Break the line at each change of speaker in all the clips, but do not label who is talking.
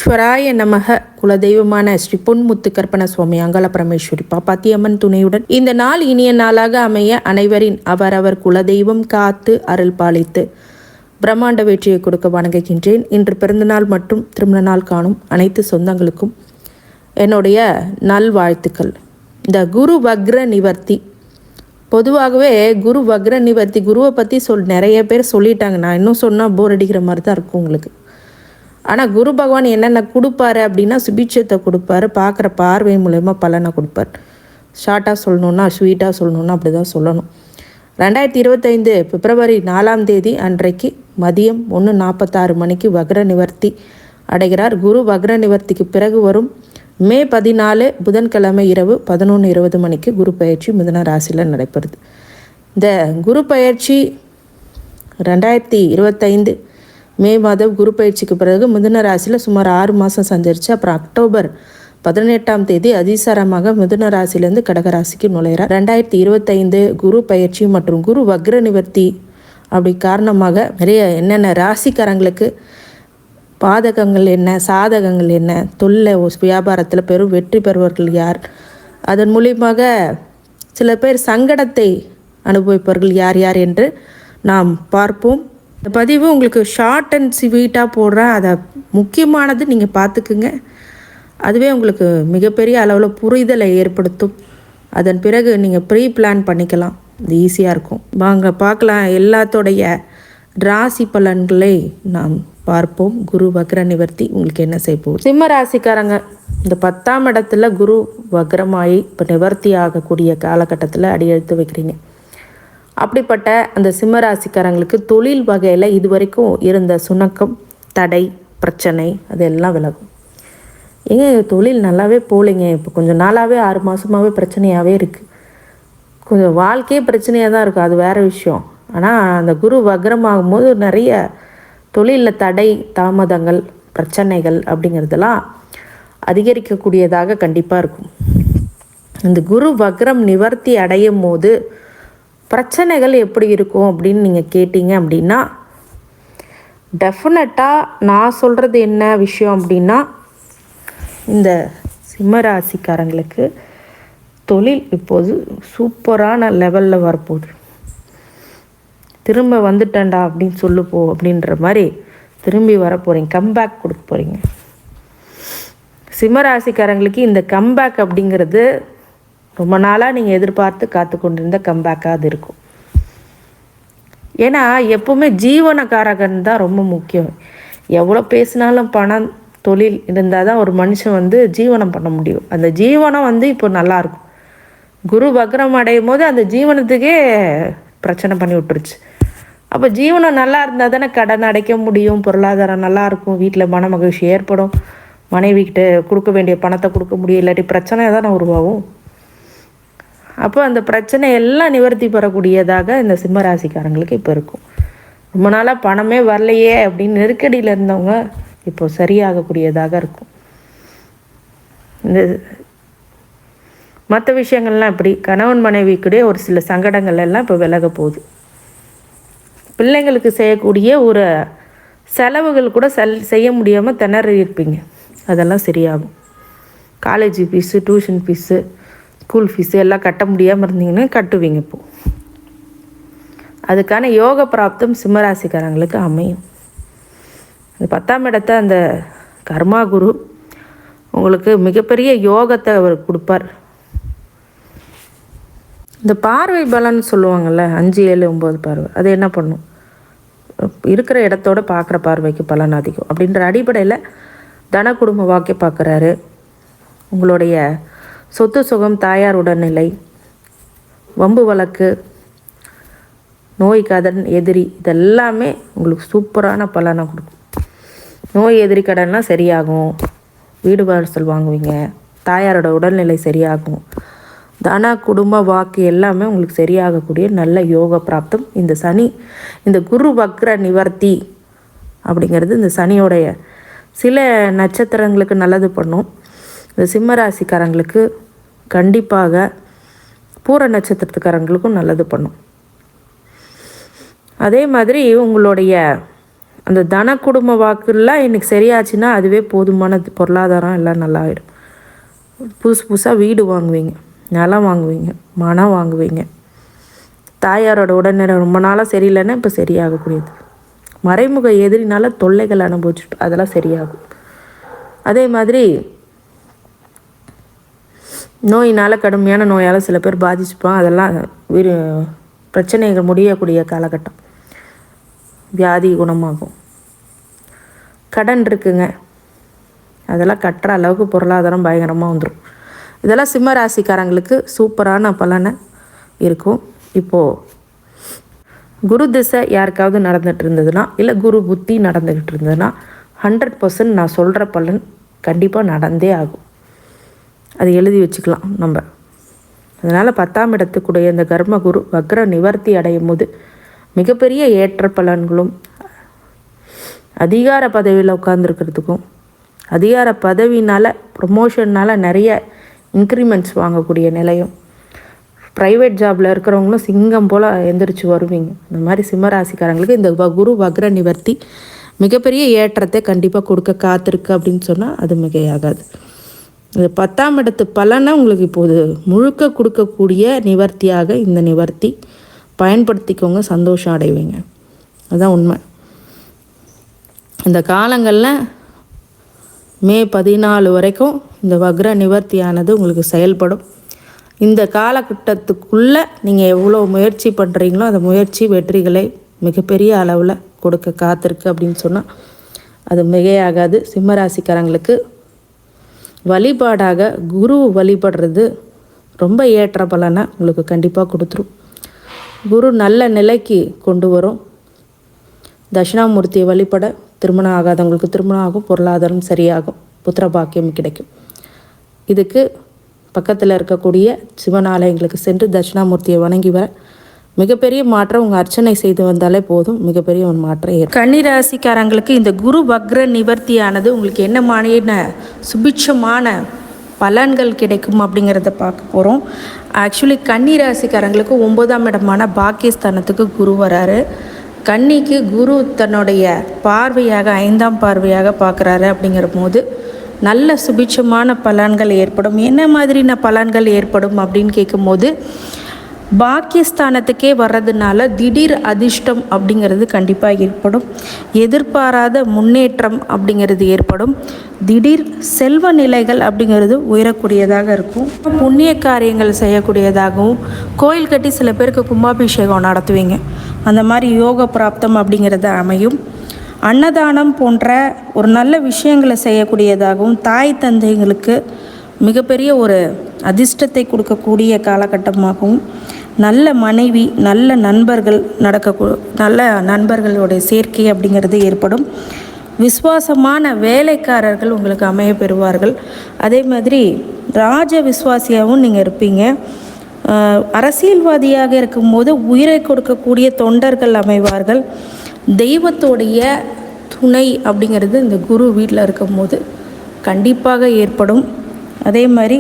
விக்னேஸ்வராய நமக. குலதெய்வமான ஸ்ரீ பொன்முத்து கற்பன சுவாமி அங்காள பரமேஸ்வரி பாப்பாத்தியம்மன் துணையுடன் இந்த நாள் இனிய நாளாக அமைய அனைவரின் அவரவர் குலதெய்வம் காத்து அருள் பாலித்து பிரம்மாண்ட வெற்றியை கொடுக்க வணங்குகின்றேன். இன்று பிறந்தநாள் மற்றும் திருமண நாள் காணும் அனைத்து சொந்தங்களுக்கும் என்னுடைய நல்வாழ்த்துக்கள். இந்த குரு வக்ர நிவர்த்தி, பொதுவாகவே குரு வக்ர நிவர்த்தி குருவை பற்றி நிறைய பேர் சொல்லிட்டாங்க. நான் இன்னும் சொன்னால் போர் அடிக்கிற மாதிரி தான் இருக்கும் உங்களுக்கு. ஆனால் குரு பகவான் என்னென்ன கொடுப்பாரு அப்படின்னா சுபிட்சத்தை கொடுப்பாரு, பார்க்குற பார்வை மூலயமா பலனை கொடுப்பார். ஷார்ட்டாக சொல்லணுன்னா, ஸ்வீட்டாக சொல்லணுன்னா அப்படி தான் சொல்லணும். 2025 பிப்ரவரி 4 அன்றைக்கு மதியம் 1:46 மணிக்கு வக்ர நிவர்த்தி அடைகிறார். குரு வக்ர நிவர்த்திக்கு பிறகு வரும் மே 14 புதன்கிழமை இரவு 11:20 மணிக்கு குரு பயிற்சி மிதுன ராசியில் நடைபெறுது. இந்த குரு பயிற்சி 2025 மே மாதம் குரு பயிற்சிக்கு பிறகு மிதுன ராசியில் சுமார் 6 மாதம் சஞ்சரித்து அப்புறம் அக்டோபர் 18 அதிசாரமாக மிதுன ராசிலேருந்து கடகராசிக்கு நுழைகிறார். 2025 குரு பயிற்சி மற்றும் குரு வக்ர நிவர்த்தி அப்படி காரணமாக நிறைய என்னென்ன ராசிக்காரங்களுக்கு பாதகங்கள் என்ன, சாதகங்கள் என்ன, தொழில் வியாபாரத்தில் பெரும் வெற்றி பெறுவர்கள் யார், அதன் மூலியமாக சில பேர் சங்கடத்தை அனுபவிப்பவர்கள் யார் யார் என்று நாம் பார்ப்போம். இந்த பதிவு உங்களுக்கு ஷார்ட் அண்ட் ஸ்வீட்டாக போடுறேன். அதை முக்கியமானது நீங்கள் பார்த்துக்குங்க. அதுவே உங்களுக்கு மிகப்பெரிய அளவில் புரிதலை ஏற்படுத்தும். அதன் பிறகு நீங்கள் ப்ரீ பிளான் பண்ணிக்கலாம், இது ஈஸியாக இருக்கும். வாங்க பார்க்கலாம். எல்லாத்தோடைய ராசி பலன்களை நாம் பார்ப்போம். குரு வக்ர நிவர்த்தி உங்களுக்கு என்ன செய்ய போகுது. சிம்ம ராசிக்காரங்க, இந்த 10ஆம் இடத்துல குரு வக்ரமாயி இப்போ நிவர்த்தி ஆகக்கூடிய காலகட்டத்தில் அடியெடுத்து வைக்கிறீங்க. அப்படிப்பட்ட அந்த சிம்ம ராசிக்காரங்களுக்கு தொழில் வகையில் இது வரைக்கும் இருந்த சுணக்கம், தடை, பிரச்சனை அதெல்லாம் விலகும். ஏங்க தொழில் நல்லாவே போகலைங்க, இப்போ கொஞ்சம் நாளாகவே 6 மாதமாகவே பிரச்சனையாகவே இருக்குது. கொஞ்சம் வாழ்க்கையே பிரச்சனையாக தான் இருக்கும், அது வேறு விஷயம். ஆனால் அந்த குரு வக்ரமாகும் போது நிறைய தொழிலில் தடை, தாமதங்கள், பிரச்சனைகள் அப்படிங்கிறதெல்லாம் அதிகரிக்கக்கூடியதாக கண்டிப்பாக இருக்கும். இந்த குரு வக்ரம் நிவர்த்தி அடையும் போது பிரச்சனைகள் எப்படி இருக்கும் அப்படின்னு நீங்கள் கேட்டீங்க அப்படின்னா, டெஃபினட்டாக நான் சொல்கிறது என்ன விஷயம் அப்படின்னா, இந்த சிம்மராசிக்காரங்களுக்கு தொழில் இப்போது சூப்பரான லெவலில் வரப்போகுது. திரும்ப வந்துட்டேன்டா அப்படின்னு சொல்லுப்போ அப்படின்ற மாதிரி திரும்பி வர போகிறீங்க, கம்பேக் கொடுக்க போகிறீங்க. சிம்மராசிக்காரங்களுக்கு இந்த கம்பேக் அப்படிங்கிறது ரொம்ப நாளாக நீங்கள் எதிர்பார்த்து காத்து கொண்டிருந்த கம்பேக்காக அது இருக்கும். ஏன்னா எப்போவுமே ஜீவனக்காரகன் தான் ரொம்ப முக்கியம். எவ்வளோ பேசினாலும் பணம், தொழில் இருந்தால் தான் ஒரு மனுஷன் ஜீவனம் பண்ண முடியும். அந்த ஜீவனம் இப்போ நல்லாயிருக்கும். குரு வக்ரம் அடையும் போது அந்த ஜீவனத்துக்கே பிரச்சனை பண்ணி விட்டுருச்சு. அப்போ ஜீவனம் நல்லா இருந்தால் தானே கடன் அடைக்க முடியும், பொருளாதாரம் நல்லாயிருக்கும், வீட்டில் மன மகிழ்ச்சி ஏற்படும், மனைவிக்கிட்ட கொடுக்க வேண்டிய பணத்தை கொடுக்க முடியும், இல்லாட்டி பிரச்சனை தானே உருவாகும். அப்போ அந்த பிரச்சனை எல்லாம் நிவர்த்தி பெறக்கூடியதாக இந்த சிம்மராசிக்காரங்களுக்கு இப்போ இருக்கும். ரொம்ப நாளாக பணமே வரலையே அப்படின்னு நெருக்கடியில் இருந்தவங்க இப்போ சரியாகக்கூடியதாக இருக்கும். இந்த மற்ற விஷயங்கள்லாம் இப்படி கணவன் மனைவிக்குடைய ஒரு சில சங்கடங்கள் எல்லாம் இப்போ விலக போகுது. பிள்ளைங்களுக்கு செய்யக்கூடிய ஒரு செலவுகள் கூட செய்ய முடியாமல் திணறி இருப்பீங்க, அதெல்லாம் சரியாகும். College fees, tuition fees, school fees எல்லாம் கட்ட முடியாமல் இருந்தீங்கன்னா கட்டுவீங்க. இப்போது அதுக்கான யோக பிராப்தம் சிம்மராசிக்காரங்களுக்கு அமையும். அந்த 10ஆம் இடத்தை அந்த கர்மா குரு உங்களுக்கு மிகப்பெரிய யோகத்தை அவர் கொடுப்பார். இந்த பார்வை பலன்னு சொல்லுவாங்கள்ல, 5, 7, 9 பார்வை, அது என்ன பண்ணும்? இருக்கிற இடத்தோட பார்க்குற பார்வைக்கு பலன் அதிகம் அப்படின்ற அடிப்படையில் தன குடும்ப வாக்கை பார்க்குறாரு. உங்களுடைய சொத்து சுகம், தாயார் உடல்நிலை, வம்பு வழக்கு, நோய், கடன், எதிரி, இதெல்லாமே உங்களுக்கு சூப்பரான பலனை கொடுக்கும். நோய், எதிரி, கடன்லாம் சரியாகும், வீடு வாசல் வாங்குவீங்க, தாயாரோட உடல்நிலை சரியாகும், தன குடும்ப வாக்கு எல்லாமே உங்களுக்கு சரியாகக்கூடிய நல்ல யோக பிராப்தம். இந்த குரு வக்ர நிவர்த்தி அப்படிங்கிறது இந்த சனியோடைய சில நட்சத்திரங்களுக்கு நல்லது பண்ணும். இந்த சிம்மராசிக்காரங்களுக்கு கண்டிப்பாக பூர நட்சத்திரத்துக்காரங்களுக்கும் நல்லது பண்ணும். அதே மாதிரி உங்களுடைய அந்த தன குடும்ப வாக்குலாம் எனக்கு சரியாச்சுன்னா அதுவே போதுமானது. பொருளாதாரம் எல்லாம் நல்லாயிடும். புதுசு புதுசாக வீடு வாங்குவீங்க, நிலம் வாங்குவீங்க, மனம் வாங்குவீங்க. தாயாரோட உடல்நிலை ரொம்ப நாளாக சரியில்லைன்னா இப்போ சரியாகக்கூடியது. மறைமுக எதிரினால தொல்லைகள் அனுபவிச்சுட்டு அதெல்லாம் சரியாகும். அதே மாதிரி நோயினால், கடுமையான நோயால் சில பேர் பாதிச்சுப்பான். அதெல்லாம் பிரச்சனைகள் முடியக்கூடிய காலகட்டம். வியாதி குணமாகும். கடன் இருக்குங்க, அதெல்லாம் கட்டுற அளவுக்கு பொருளாதாரம் பயங்கரமாக வந்துடும். இதெல்லாம் சிம்ம ராசிக்காரங்களுக்கு சூப்பரான பலனை இருக்கும். இப்போது குரு திசை யாருக்காவது நடந்துகிட்டு இருந்ததுன்னா, இல்லை குரு புத்தி நடந்துக்கிட்டு இருந்ததுன்னா 100% நான் சொல்கிற பலன் கண்டிப்பாக நடந்தே ஆகும். அதை எழுதி வச்சுக்கலாம் நம்ம. அதனால் 10ஆம் இடத்துக்குடைய இந்த கர்ம குரு வக்ர நிவர்த்தி அடையும் போது மிகப்பெரிய ஏற்ற பலன்களும், அதிகார பதவியில் உட்கார்ந்துருக்கிறதுக்கும், அதிகார பதவினால் ப்ரொமோஷன்னால் நிறைய இன்க்ரிமெண்ட்ஸ் வாங்கக்கூடிய நிலையும், ப்ரைவேட் ஜாபில் இருக்கிறவங்களும் சிங்கம் போல் எந்திரிச்சு வருவீங்க. இந்த மாதிரி சிம்மராசிக்காரங்களுக்கு இந்த குரு வக்ர நிவர்த்தி மிகப்பெரிய ஏற்றத்தை கண்டிப்பாக கொடுக்க காத்திருக்கு அப்படின்னு சொன்னால் அது மிகையாகாது. இது 10ஆம் இடத்து பலனை உங்களுக்கு இப்போது முழுக்க கொடுக்கக்கூடிய நிவர்த்தியாக இந்த நிவர்த்தி பயன்படுத்திக்கோங்க, சந்தோஷம் அடைவீங்க. அதுதான் உண்மை. இந்த காலங்களில் மே 14 வரைக்கும் இந்த வக்ர நிவர்த்தியானது உங்களுக்கு செயல்படும். இந்த காலகட்டத்துக்குள்ளே நீங்கள் எவ்வளோ முயற்சி பண்ணுறீங்களோ அந்த முயற்சி வெற்றிகளை மிகப்பெரிய அளவில் கொடுக்க காத்திருக்கு அப்படின்னு சொன்னால் அது மிகையாகாது. சிம்மராசிக்காரங்களுக்கு வழிபாடாக குரு வழிபடுறது ரொம்ப ஏற்ற பலனை உங்களுக்கு கண்டிப்பாக கொடுத்துரும். குரு நல்ல நிலைக்கு கொண்டு வரும். தட்சிணாமூர்த்தியை வழிபட திருமணம் ஆகாதவங்களுக்கு திருமணம் ஆகும், பொருளாதாரம் சரியாகும், புத்திர பாக்கியம் கிடைக்கும். இதுக்கு பக்கத்தில் இருக்கக்கூடிய சிவன் ஆலயங்களுக்கு சென்று தட்சிணாமூர்த்தியை வணங்கி வர மிகப்பெரிய மாற்றம். உங்கள் அர்ச்சனை செய்து வந்தாலே போதும், மிகப்பெரிய ஒரு மாற்றம் ஏற்படும். கன்னிராசிக்காரங்களுக்கு இந்த குரு வக்ர நிவர்த்தியானது உங்களுக்கு என்ன மாதிரியான சுபிட்சமான பலன்கள் கிடைக்கும் அப்படிங்கிறத பார்க்க போகிறோம். ஆக்சுவலி கன்னிராசிக்காரங்களுக்கு 9ஆம் இடமான பாக்கியஸ்தானத்துக்கு குரு வராரு. கன்னிக்கு குரு தன்னுடைய பார்வையாக 5ஆம் பார்வையாக பார்க்குறாரு. அப்படிங்கிற போது நல்ல சுபிட்சமான பலன்கள் ஏற்படும். என்ன மாதிரியான பலன்கள் ஏற்படும் அப்படின்னு கேட்கும்போது, பாக்கியஸ்தானத்துக்கே வர்றதுனால திடீர் அதிர்ஷ்டம் அப்படிங்கிறது கண்டிப்பாக ஏற்படும். எதிர்பாராத முன்னேற்றம் அப்படிங்கிறது ஏற்படும். திடீர் செல்வ நிலைகள் அப்படிங்கிறது உயரக்கூடியதாக இருக்கும். புண்ணிய காரியங்கள் செய்யக்கூடியதாகவும், கோயில் கட்டி சில பேருக்கு கும்பாபிஷேகம் நடத்துவீங்க, அந்த மாதிரி யோக பிராப்தம் அப்படிங்கிறது அமையும். அன்னதானம் போன்ற ஒரு நல்ல விஷயங்களை செய்யக்கூடியதாகவும், தாய் தந்தைங்களுக்கு மிகப்பெரிய ஒரு அதிர்ஷ்டத்தை கொடுக்கக்கூடிய காலகட்டமாகவும், நல்ல மனைவி, நல்ல நண்பர்கள் நல்ல நண்பர்களுடைய சேர்க்கை அப்படிங்கிறது ஏற்படும். விசுவாசமான வேலைக்காரர்கள் உங்களுக்கு அமைய பெறுவார்கள். அதே மாதிரி ராஜ விசுவாசியாகவும் நீங்கள் இருப்பீங்க. அரசியல்வாதியாக இருக்கும்போது உயிரை கொடுக்கக்கூடிய தொண்டர்கள் அமைவார்கள். தெய்வத்தோடைய துணை அப்படிங்கிறது இந்த குரு வீட்டில் இருக்கும்போது கண்டிப்பாக ஏற்படும். அதே மாதிரி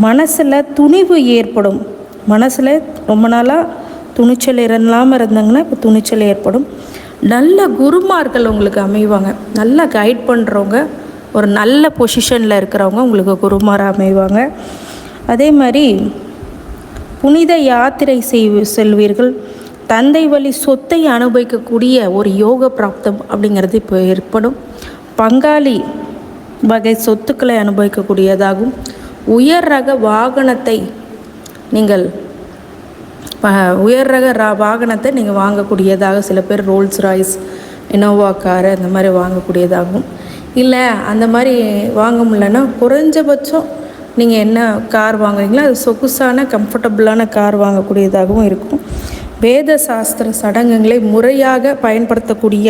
மனசில் துணிவு ஏற்படும். மனசில் ரொம்ப நாளாக துணிச்சல் இல்லாமல் இருந்தாங்கன்னா இப்போ துணிச்சல் ஏற்படும். நல்ல குருமார்கள் உங்களுக்கு அமைவாங்க. நல்லா கைட் பண்ணுறவங்க, ஒரு நல்ல பொசிஷனில் இருக்கிறவங்க உங்களுக்கு குருமாராக அமைவாங்க. அதே மாதிரி புனித யாத்திரை செல்வீர்கள். தந்தை வழி சொத்தை அனுபவிக்கக்கூடிய ஒரு யோக பிராப்தம் அப்படிங்கிறது இப்போ ஏற்படும். பங்காளி வகை சொத்துக்களை அனுபவிக்கக்கூடியதாகும். உயர் ரக வாகனத்தை நீங்கள் வாங்கக்கூடியதாக, சில பேர் ரோல்ஸ் ராய்ஸ், இனோவா காரு அந்த மாதிரி வாங்கக்கூடியதாகும். இல்லை அந்த மாதிரி வாங்க முடியலன்னா குறைஞ்சபட்சம் நீங்கள் என்ன கார் வாங்குறீங்களோ அது சொகுசான கம்ஃபர்டபுளான கார் வாங்கக்கூடியதாகவும் இருக்கும். வேத சாஸ்திர சடங்குகளை முறையாக பயன்படுத்தக்கூடிய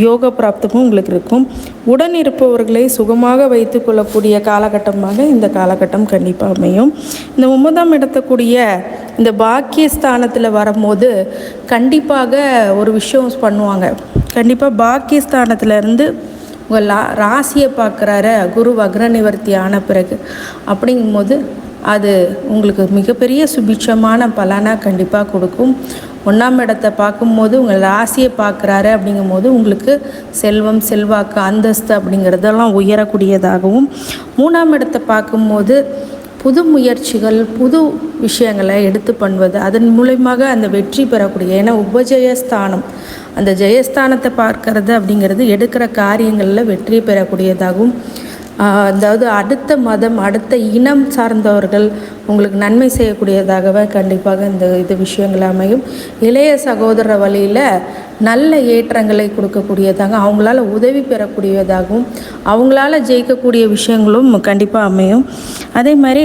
யோக பிராப்தமும் உங்களுக்கு இருக்கும். உடன் இருப்பவர்களை சுகமாக வைத்து கொள்ளக்கூடிய காலகட்டமாக இந்த காலகட்டம் கண்டிப்பாக அமையும். இந்த 9ஆம் இடத்தக்கூடிய இந்த பாக்கியஸ்தானத்தில் வரும்போது கண்டிப்பாக ஒரு விஷயம் பண்ணுவாங்க. கண்டிப்பாக பாக்கியஸ்தானத்திலேருந்து உங்கள் ராசியை பார்க்குறாரு குரு வக்ர நிவர்த்தி ஆன பிறகு. அப்படிங்கும்போது அது உங்களுக்கு மிகப்பெரிய சுபிட்சமான பலனாக கண்டிப்பாக கொடுக்கும். 1ஆம் இடத்தை பார்க்கும்போது உங்கள் ராசியை பார்க்குறாரு. அப்படிங்கும்போது உங்களுக்கு செல்வம், செல்வாக்கு, அந்தஸ்து அப்படிங்கிறதெல்லாம் உயரக்கூடியதாகவும், 3ஆம் இடத்தை பார்க்கும்போது புது முயற்சிகள், புது விஷயங்களை எடுத்து பண்ணுவது, அதன் மூலயமாக அந்த வெற்றி பெறக்கூடிய, ஏன்னா உபஜயஸ்தானம், அந்த ஜெயஸ்தானத்தை பார்க்கறது அப்படிங்கிறது எடுக்கிற காரியங்களில் வெற்றி பெறக்கூடியதாகவும், அதாவது அடுத்த மதம், அடுத்த இனம் சார்ந்தவர்கள் உங்களுக்கு நன்மை செய்யக்கூடியதாகவே கண்டிப்பாக இந்த விஷயங்கள் அமையும். இளைய சகோதர வழியில் நல்ல ஏற்றங்களை கொடுக்கக்கூடியதாக, அவங்களால உதவி பெறக்கூடியதாகவும், அவங்களால ஜெயிக்கக்கூடிய விஷயங்களும் கண்டிப்பாக அமையும். அதே மாதிரி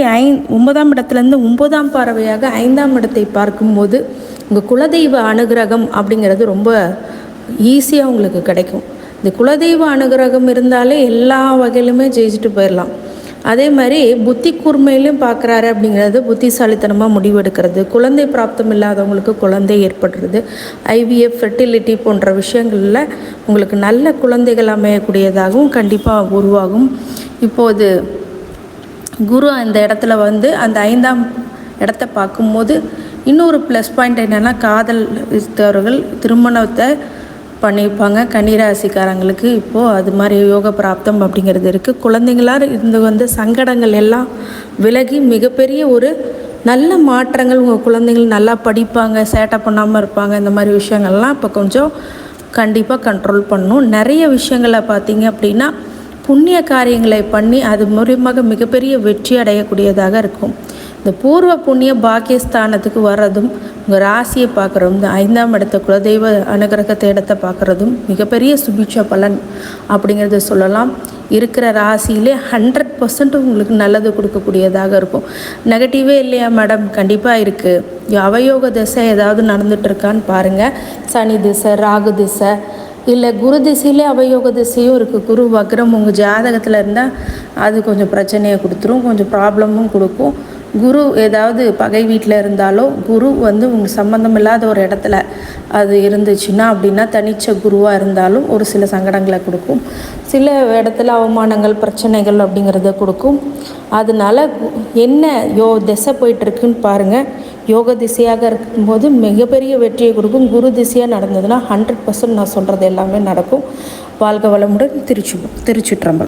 9ஆம் இடத்துலேருந்து 9ஆம் பார்வையாக 5ஆம் இடத்தை பார்க்கும்போது உங்கள் குலதெய்வ அனுகிரகம் அப்படிங்கிறது ரொம்ப ஈஸியாக உங்களுக்கு கிடைக்கும். இந்த குலதெய்வ அனுகிரகம் இருந்தாலே எல்லா வகையிலுமே ஜெயிச்சுட்டு போயிடலாம். அதே மாதிரி புத்தி கூர்மையிலையும் பார்க்குறாரு அப்படிங்கிறது புத்திசாலித்தனமாக முடிவெடுக்கிறது, குழந்தை பிராப்தம் இல்லாதவங்களுக்கு குழந்தை ஏற்படுறது, ஐவிஎஃப், ஃபெர்டிலிட்டி போன்ற விஷயங்களில் உங்களுக்கு நல்ல குழந்தைகள் அமையக்கூடியதாகவும் கண்டிப்பாக உருவாகும். இப்போது குரு அந்த இடத்துல வந்து அந்த 5ஆம் இடத்தை பார்க்கும்போது இன்னொரு ப்ளஸ் பாயிண்ட் என்னென்னா, காதல் அவர்கள் திருமணத்தை பண்ணியிருப்பாங்க. கன்னிராசிக்காரங்களுக்கு இப்போது அது மாதிரி யோக பிராப்தம் அப்படிங்கிறது இருக்குது. குழந்தைங்களாக இருந்து வந்து சங்கடங்கள் எல்லாம் விலகி மிகப்பெரிய ஒரு நல்ல மாற்றங்கள், உங்கள் குழந்தைகள் நல்லா படிப்பாங்க, சேட்டை பண்ணாமல் இருப்பாங்க. இந்த மாதிரி விஷயங்கள்லாம் இப்போ கொஞ்சம் கண்டிப்பாக கண்ட்ரோல் பண்ணணும். நிறைய விஷயங்களை பார்த்திங்க அப்படின்னா புண்ணிய காரியங்களை பண்ணி அது மூலியமாக மிகப்பெரிய வெற்றி அடையக்கூடியதாக இருக்கும். இந்த பூர்வ புண்ணிய பாக்கியஸ்தானத்துக்கு வர்றதும், உங்கள் ராசியை பார்க்குறதும், இந்த 5ஆம் இடத்த குலதெய்வ அனுகிரகத்தை இடத்தை பார்க்குறதும் மிகப்பெரிய சுபிட்ச பலன் அப்படிங்கிறத சொல்லலாம். இருக்கிற ராசியிலே 100% உங்களுக்கு நல்லது கொடுக்கக்கூடியதாக இருக்கும். நெகட்டிவே இல்லையா மேடம்? கண்டிப்பாக இருக்குது. அவயோக திசை ஏதாவது நடந்துகிட்ருக்கான்னு பாருங்கள். சனி திசை, ராகு திசை, இல்லை குரு திசையிலே அவயோக திசையும் இருக்குது. குரு வக்ரம் உங்கள் ஜாதகத்தில் இருந்தால் அது கொஞ்சம் பிரச்சனையை கொடுத்துரும், கொஞ்சம் ப்ராப்ளமும் கொடுக்கும். குரு ஏதாவது பகை வீட்டில் இருந்தாலோ, குரு வந்து உங்கள் சம்மந்தம் இல்லாத ஒரு இடத்துல அது இருந்துச்சுன்னா அப்படின்னா, தனிச்ச குருவாக இருந்தாலும் ஒரு சில சங்கடங்களை கொடுக்கும், சில இடத்துல அவமானங்கள், பிரச்சனைகள் அப்படிங்கிறத கொடுக்கும். அதனால என்ன திசை போயிட்டுருக்குன்னு பாருங்கள். யோக திசையாக இருக்கும்போது மிகப்பெரிய வெற்றியை கொடுக்கும். குரு திசையாக நடந்ததுன்னா 100% நான் சொல்கிறது எல்லாமே நடக்கும். வாழ்க வளமுடன். திருச்சிற்றம்பலம்.